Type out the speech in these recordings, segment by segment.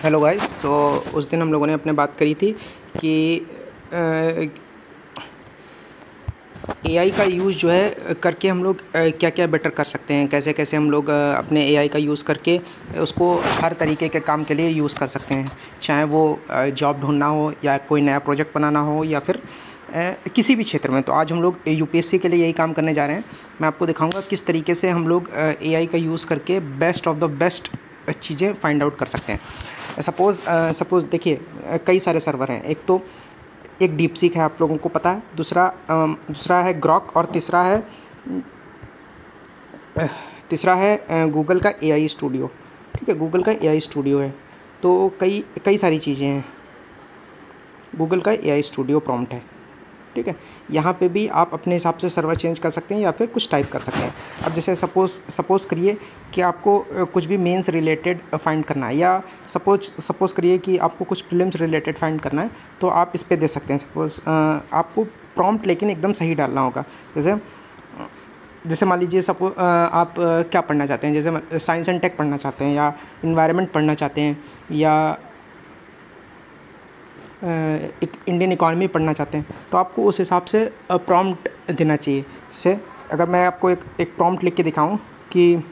Hello guys. उस दिन हम लोगों ने अपने बात करी थी कि एआई का यूज़ जो है करके हम लोग क्या क्या बेटर कर सकते हैं, कैसे कैसे हम लोग अपने एआई का यूज़ करके उसको हर तरीके के काम के लिए यूज़ कर सकते हैं, चाहे वो जॉब ढूंढना हो या कोई नया प्रोजेक्ट बनाना हो या फिर किसी भी क्षेत्र में। तो आज हम लोग यूपीएससी के लिए यही काम करने जा रहे हैं। मैं आपको दिखाऊंगा किस तरीके से हम लोग एआई का यूज़ करके बेस्ट ऑफ द बेस्ट चीज़ें फाइंड आउट कर सकते हैं। सपोज़ देखिए, कई सारे सर्वर हैं। एक डीप सीक है, आप लोगों को पता है। दूसरा है ग्रॉक, और तीसरा है गूगल का एआई स्टूडियो। ठीक है, गूगल का एआई स्टूडियो है। तो कई सारी चीज़ें हैं। गूगल का एआई स्टूडियो प्रॉम्प्ट है। ठीक है, यहाँ पे भी आप अपने हिसाब से सर्वर चेंज कर सकते हैं या फिर कुछ टाइप कर सकते हैं। अब जैसे सपोज़ करिए कि आपको कुछ भी मेंस रिलेटेड फाइंड करना है, या सपोज़ करिए कि आपको कुछ प्रीलिम्स रिलेटेड फाइंड करना है, तो आप इस पे दे सकते हैं। सपोज़ आपको प्रॉम्प्ट लेकिन एकदम सही डालना होगा। जैसे मान लीजिए आप क्या पढ़ना चाहते हैं, जैसे साइंस एंड टेक पढ़ना चाहते हैं, या इन्वायरमेंट पढ़ना चाहते हैं, या एक इंडियन इकॉनमी पढ़ना चाहते हैं, तो आपको उस हिसाब से प्रॉम्प्ट देना चाहिए। जैसे अगर मैं आपको एक प्रॉम्प्ट लिख के दिखाऊं कि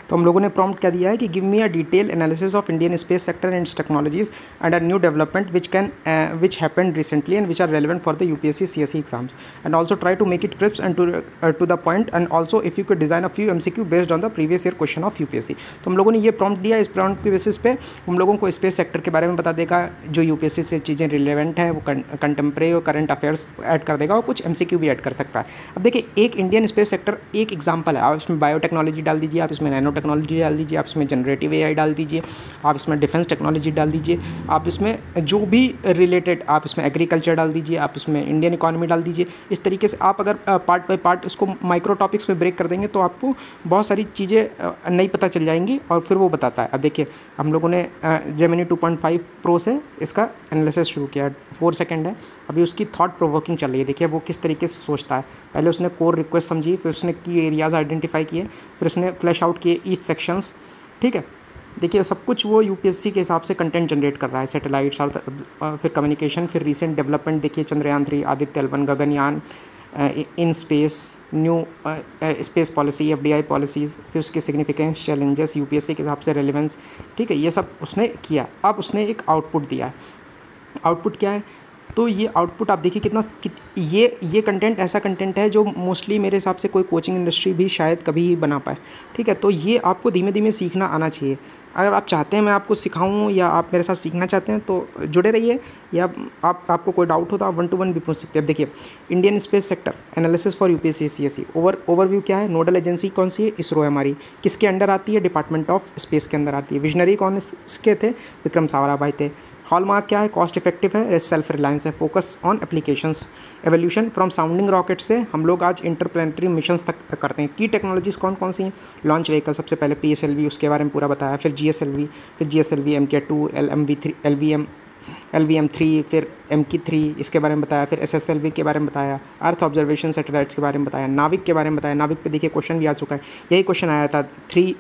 तो हम लोगों ने प्रॉम्प्ट क्या दिया है कि give me a detail analysis of Indian space sector and its technologies and a new development which happened recently and which are relevant for the UPSC CSE exams and also try to make it crisp and to the point and also if you can design a few MCQ based on the previous year question of UPSC. तो हम लोगों ने ये prompt दिया। इस prompt के basis पे हम लोगों को स्पेस सेक्टर के बारे में बता देगा, जो यूपीएससी से चीज़ें रिलेवेंट हैं वो कंटेम्प्रेरी और करंट अफेयर्स ऐड कर देगा, और कुछ एमसीक्यू भी ऐड कर सकता है। अब देखिए, एक इंडियन स्पेस सेक्टर एक एग्जाम्पल है। आप इसमें बायोटेक्नोलॉजी डाल दीजिए, आप इसमें नैनो टेक्नोलॉजी डाल दीजिए, आप इसमें जनरेटिव एआई डाल दीजिए, आप इसमें डिफेंस टेक्नोलॉजी डाल दीजिए, आप इसमें जो भी रिलेटेड, आप इसमें एग्रीकल्चर डाल दीजिए, आप इसमें इंडियन इकॉनमी डाल दीजिए। इस तरीके से आप अगर पार्ट बाय पार्ट इसको माइक्रो टॉपिक्स में ब्रेक कर देंगे तो आपको बहुत सारी चीज़ें नई पता चल जाएंगी, और फिर वो बताता है। अब देखिए, हम लोगों ने जेमिनी 2.5 प्रो से इसका एनालिसिस शुरू किया। 4 सेकेंड है, अभी उसकी थॉट प्रोवोकिंग चल रही है। देखिए वो किस तरीके से सोचता है। पहले उसने कोर रिक्वेस्ट समझी, फिर उसने की एरियाज़ आइडेंटिफाई किए, फिर उसने फ्लैश आउट किए ईच सेक्शंस। ठीक है, देखिए सब कुछ वो यूपीएससी के हिसाब से कंटेंट जनरेट कर रहा है। सैटेलाइट्स, फिर कम्युनिकेशन, फिर रीसेंट डेवलपमेंट देखिए, Chandrayaan 3, Aditya L1, Gaganyaan, in space, new space policy, FDI policies, फिर उसके सिग्निफिकेंस, चैलेंजेस, यूपीएससी के हिसाब से रेलेवेंस। ठीक है, ये सब उसने किया। अब उसने एक आउटपुट दिया है। आउटपुट क्या है? तो ये आउटपुट आप देखिए ये कंटेंट ऐसा कंटेंट है जो मोस्टली मेरे हिसाब से कोई कोचिंग इंडस्ट्री भी शायद कभी ही बना पाए। ठीक है, तो ये आपको धीमे धीमे सीखना आना चाहिए। अगर आप चाहते हैं मैं आपको सिखाऊं या आप मेरे साथ सीखना चाहते हैं तो जुड़े रहिए, या आपको कोई डाउट हो तो आप 1 to 1 भी पूछ सकते हैं। अब देखिए, Indian space sector analysis for UPSC CSE overview क्या है, नोडल एजेंसी कौन सी है, इसरो है हमारी, किसके अंडर आती है, डिपार्टमेंट ऑफ स्पेस के अंदर आती है, विजनरी कौन इसके थे, विक्रम साराभाई थे, हॉलमार्क क्या है, कॉस्ट इफेक्टिव है, सेल्फ रिलायंस है, focus on applications, evolution from sounding rocket से हम लोग आज इंटरप्लेनेटरी मिशंस तक करते हैं। की टेक्नोलॉजीज कौन कौन सी हैं, लॉन्च व्हीकल सबसे पहले PSLV, उसके बारे में पूरा बताया, फिर GSLV, फिर GSLV MK2, LMV3, LVM3, फिर MK3 इसके बारे में बताया, फिर SSLV के बारे में बताया, अर्थ ऑब्जर्वेशन सैटेलाइट्स के बारे में बताया, नाविक के बारे में बताया। नाविक पे देखिए क्वेश्चन भी आ चुका है, यही क्वेश्चन आया था 3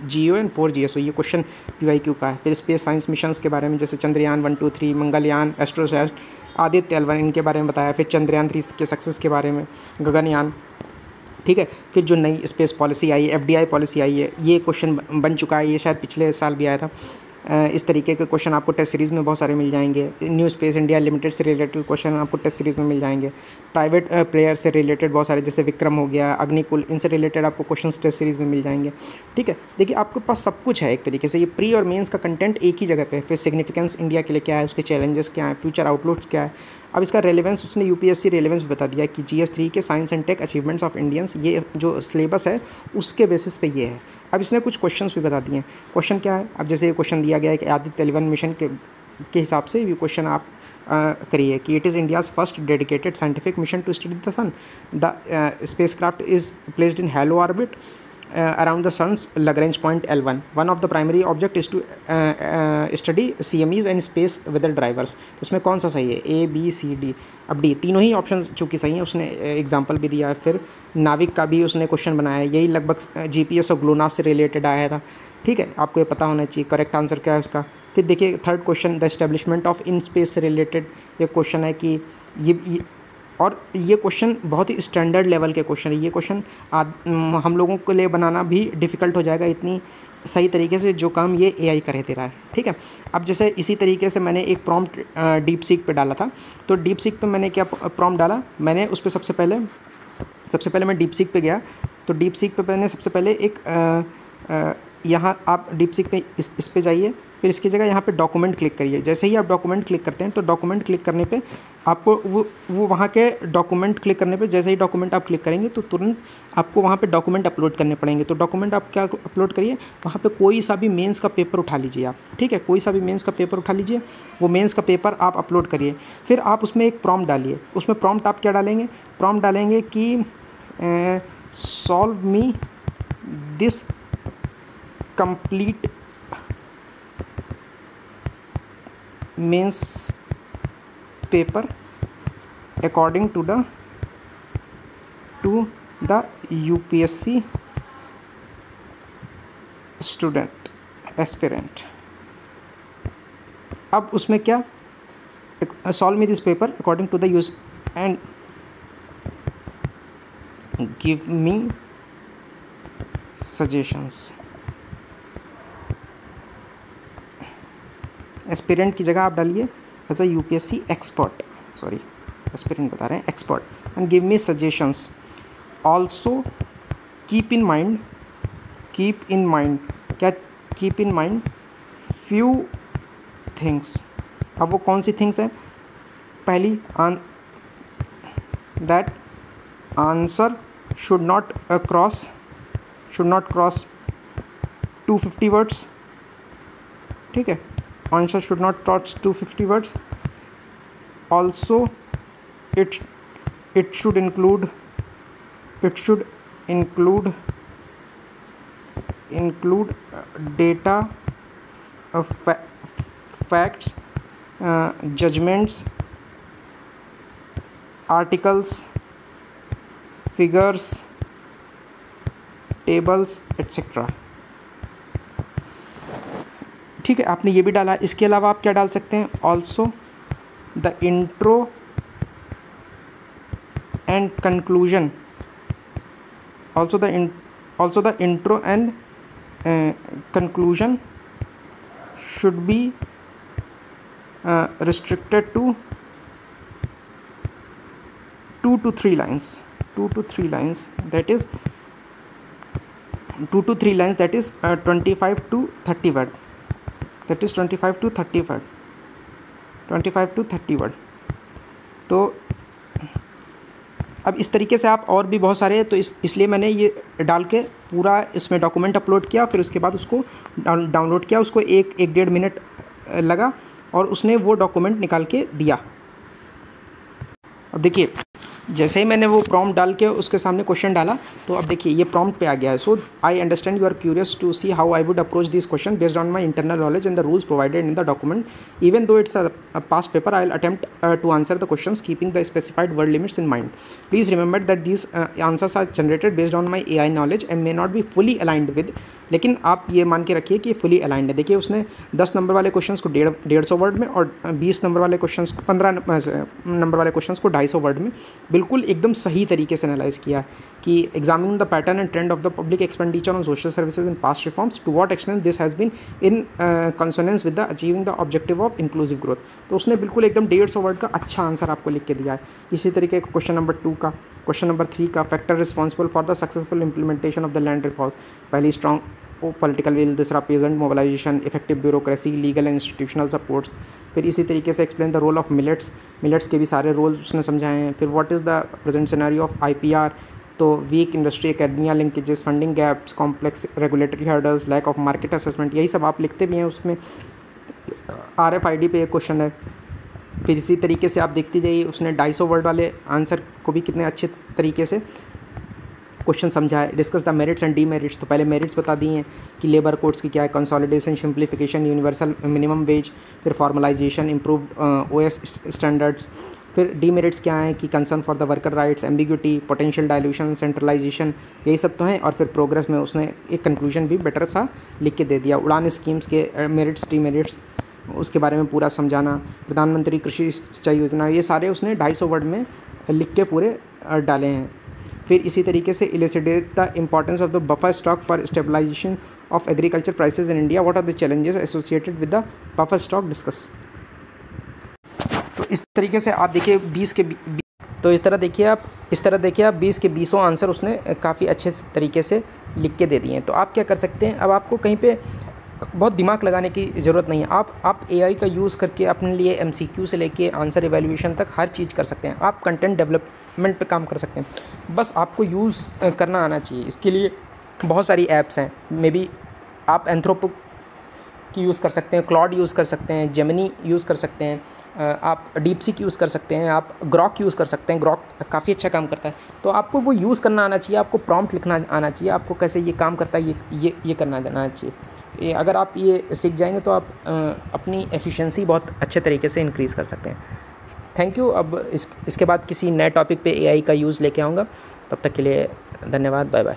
GO एंड 4 GSO, ये क्वेश्चन PYQ का है। फिर स्पेस साइंस मिशंस के बारे में, जैसे चंद्रयान 1, 2, 3, मंगलयान, एस्ट्रोसैट, आदित्य L1, इनके बारे में बताया। फिर चंद्रयान 3 के सक्सेस के बारे में, गगनयान, ठीक है। फिर जो नई स्पेस पॉलिसी आई है, FDI पॉलिसी आई है, ये क्वेश्चन बन चुका है, ये शायद पिछले साल भी आया था। इस तरीके के क्वेश्चन आपको टेस्ट सीरीज़ में बहुत सारे मिल जाएंगे। न्यू स्पेस इंडिया लिमिटेड से रिलेटेड क्वेश्चन आपको टेस्ट सीरीज़ में मिल जाएंगे। प्राइवेट प्लेयर से रिलेटेड बहुत सारे, जैसे विक्रम हो गया, अग्निकुल, इनसे रिलेटेड आपको क्वेश्चन टेस्ट सीरीज़ में मिल जाएंगे, ठीक है। देखिए आपके पास सब कुछ है एक तरीके से, ये प्री और मेंस का कंटेंट एक ही जगह पे है। फिर सिग्निफिकेंस इंडिया के लिए क्या है, उसके चैलेंजेस क्या है, फ्यूचर आउटलुक्स क्या है। अब इसका रेलेवेंस उसने UPSC रेलेवेंस बता दिया कि GS3 के science and tech achievements of Indians, ये जो सिलेबस है उसके बेसिस पे ये है। अब इसने कुछ क्वेश्चंस भी बता दिए हैं। क्वेश्चन क्या है, अब जैसे ये क्वेश्चन दिया गया है कि आदित्य L1 मिशन के हिसाब से ये क्वेश्चन आप करिए कि it is India's first dedicated scientific mission to study the sun, the spacecraft is placed in halo orbit around the sun's Lagrange point L1. One of the primary object is to study CMEs and space weather drivers. तो उसमें कौन सा सही है, A, B, C, D। अब D तीनों ही option चूँकि सही है, उसने एग्जांपल भी दिया है। फिर नाविक का भी उसने क्वेश्चन बनाया है, यही लगभग GPS और ग्लोनास से रिलेटेड आया था, ठीक है। आपको ये पता होना चाहिए करेक्ट आंसर क्या है उसका। फिर देखिए third question, the establishment of in space से रिलेटेड ये क्वेश्चन है कि ये क्वेश्चन बहुत ही स्टैंडर्ड लेवल के क्वेश्चन है। ये क्वेश्चन हम लोगों के लिए बनाना भी डिफ़िकल्ट हो जाएगा, इतनी सही तरीके से जो काम ये AI करे दे रहा है, ठीक है। अब जैसे इसी तरीके से मैंने एक प्रॉम्प्ट DeepSeek पे डाला था, तो DeepSeek पे मैंने क्या प्रॉम्प्ट डाला, मैंने उस पर सबसे पहले मैं DeepSeek पे गया, तो DeepSeek पे मैंने सबसे पहले एक यहाँ आप DeepSeek पे इस पे जाइए, फिर इसकी जगह यहाँ पे डॉक्यूमेंट क्लिक करिए। जैसे ही आप डॉक्यूमेंट क्लिक करते हैं तो डॉक्यूमेंट क्लिक करने पे आपको वो वहाँ के डॉक्यूमेंट क्लिक करने पे, जैसे ही डॉक्यूमेंट आप क्लिक करेंगे तो तुरंत आपको वहाँ पे डॉक्यूमेंट अपलोड करने पड़ेंगे। तो डॉक्यूमेंट आप क्या अपलोड करिए, वहाँ पे कोई सा भी मेंस का पेपर उठा लीजिए आप, ठीक है, कोई सा भी मेंस का पेपर उठा लीजिए, वो मेंस का पेपर आप अपलोड करिए। फिर आप उसमें एक प्रॉम्प्ट डालिए, उसमें प्रॉम्प्ट आप क्या डालेंगे, प्रॉम्प्ट डालेंगे कि solve me this complete mains paper according to the UPSC student aspirant। अब उसमें क्या, solve me this paper according to the use and give me suggestions. Aspirant की जगह आप डालिए as a UPSC expert, sorry aspirant बता रहे हैं, expert, and give me suggestions. Also keep in mind क्या, keep in mind few things. अब वो कौन सी थिंग्स हैं, पहली that answer should not cross 250 words, ठीक है, answer should not cross 250 words. Also it should include data, facts, judgments, articles, figures, tables, etc। ठीक है, आपने ये भी डाला। इसके अलावा आप क्या डाल सकते हैं, also the intro and conclusion, also the intro and conclusion should be restricted to 2 to 3 lines, that is 2 to 3 lines, that is 25 to 30 word, that is 25 to 30 word, 25 to 30 word। तो अब इस तरीके से आप और भी बहुत सारे, तो इसलिए मैंने ये डाल के पूरा इसमें डॉक्यूमेंट अपलोड किया, फिर उसके बाद उसको डाउनलोड किया, उसको एक 1.5 मिनट लगा और उसने वो डॉक्यूमेंट निकाल के दिया। अब देखिए जैसे ही मैंने वो प्रॉम्प्ट डाल के उसके सामने क्वेश्चन डाला, तो अब देखिए ये प्रॉम्प्ट पे आ गया है। So I understand you are curious to see how I would approach this question based on my internal knowledge and the rules provided in the document, even though it's a past paper I will attempt to answer the questions keeping the specified word limits in mind. Please remember that these answers are generated based on my AI knowledge and may not be fully aligned with, लेकिन आप ये मान के रखिए कि fully aligned है। देखिए उसने 10 नंबर वाले क्वेश्चंस को 150 वर्ड में और 20 नंबर वाले क्वेश्चंस को 15 नंबर वाले क्वेश्चंस को 250 वर्ड में बिल्कुल एकदम सही तरीके से एनालाइज किया कि examining the pattern and trend of the public expenditure on social services in past reforms, to what extent this has been in consonance with the achieving the objective of inclusive growth. तो उसने बिल्कुल एकदम 150 word का अच्छा answer आपको लिख के दिया है। इसी तरीके क्वेश्चन नंबर 2 का, क्वेश्चन नंबर 3 का, factor responsible for the successful implementation of the land reforms, पहली स्ट्रॉन्ग पॉलिटिकल विल, दूसरा peasant mobilisation, effective bureaucracy, legal and institutional supports. फिर इसी तरीके से explain the role of millets, millets के भी सारे रोल उसने समझाए हैं। फिर what is the present scenario of IPR, तो weak industry academia linkages, funding gaps, complex regulatory hurdles, lack of market assessment, यही सब आप लिखते भी हैं उसमें। RFID पे एक क्वेश्चन है। फिर इसी तरीके से आप देखते जाइए उसने 250 वर्ड वाले आंसर को भी कितने अच्छे तरीके से क्वेश्चन समझा है। Discuss the merits and demerits, तो पहले मेरिट्स बता दिए हैं कि लेबर कोड्स की क्या है, consolidation, simplification, universal minimum wage, फिर फॉर्मलाइजेशन, इम्प्रूव्ड OS स्टैंडर्ड्स। फिर डीमेरिट्स क्या है कि concern for the worker rights, ambiguity, potential dilution, centralisation, यही सब तो हैं। और फिर प्रोग्रेस में उसने एक कंक्लूजन भी बेटर सा लिख के दे दिया। उड़ान स्कीम्स के मेरिट्स डीमेरिट्स उसके बारे में पूरा समझाना, प्रधानमंत्री कृषि सिंचाई योजना, ये सारे उसने 250 वर्ड में लिख के पूरे डाले हैं। फिर इसी तरीके से elucidate the importance of the buffer stock for stabilisation of agriculture prices in India, what are the challenges associated with the buffer stock, discuss. तो इस तरीके से आप देखिए 20 के इस तरह देखिए आप 20 के 20 आंसर उसने काफ़ी अच्छे तरीके से लिख के दे दिए हैं। तो आप क्या कर सकते हैं, अब आपको कहीं पे बहुत दिमाग लगाने की ज़रूरत नहीं है। आप AI का यूज़ करके अपने लिए MCQ से लेके आंसर एवेल्यूएशन तक हर चीज़ कर सकते हैं। आप कंटेंट डेवलपमेंट पे काम कर सकते हैं, बस आपको यूज़ करना आना चाहिए। इसके लिए बहुत सारी ऐप्स हैं, मे बी आप एंथ्रोपो की यूज़ कर सकते हैं, क्लॉड यूज़ कर सकते हैं, जेमिनी यूज़ कर सकते हैं, आप डीपसीक यूज़ कर सकते हैं, आप ग्रॉक यूज़ कर सकते हैं। ग्रॉक काफ़ी अच्छा काम करता है। तो आपको वो यूज़ करना आना चाहिए, आपको प्रॉम्प्ट लिखना आना चाहिए, आपको कैसे ये काम करता है ये करना आना चाहिए। अगर आप ये सीख जाएंगे तो आप अपनी एफिशिएंसी बहुत अच्छे तरीके से इंक्रीज़ कर सकते हैं। Thank you. अब इसके बाद किसी नए टॉपिक पे AI का यूज़ लेके आऊँगा। तब तक के लिए धन्यवाद, बाय बाय।